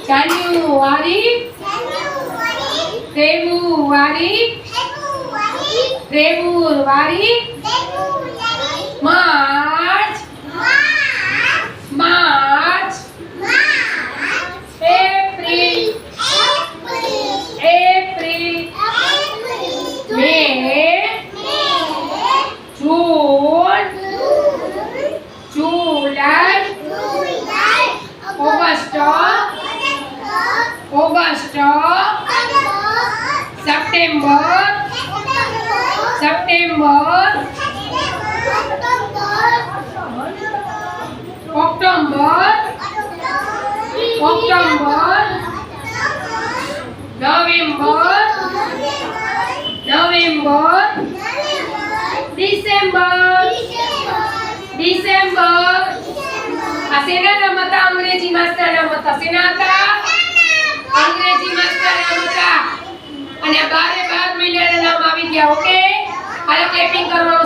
જાન્યુઆરી February February March March April April May June July August September September October October November November December December આ શેના નામ હતા? અંગ્રેજી master નામ હતા. શેના હતા? અંગ્રેજી માસ્ટર નામ હતા. અને 12 મહિનાના નામ આવી ગયા. ઓકે, હાલો ક્લેપિંગ કરવાનું.